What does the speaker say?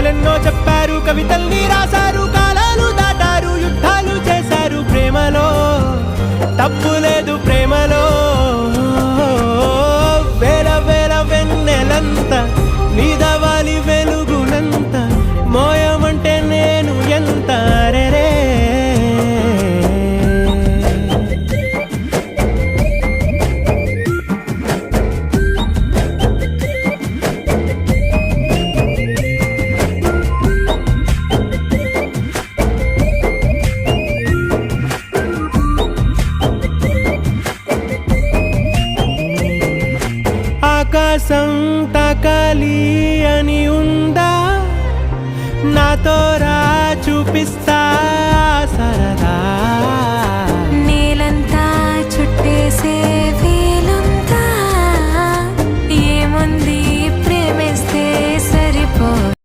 కథలెన్నో చెప్పారు, కవితల్ని రాశారు, కాలాలు దాటారు, యుద్ధాలు చేశారు. ప్రేమలో తప్పు లేదు, ప్రేమలో వేల వేల వెన్నెలంత నీదవాలి వెలుగునంత, మోయమంటే నేను ఎంత రే. ఆకాశం తాకాలి అని ఉందా, నాతో రా చూపిస్తా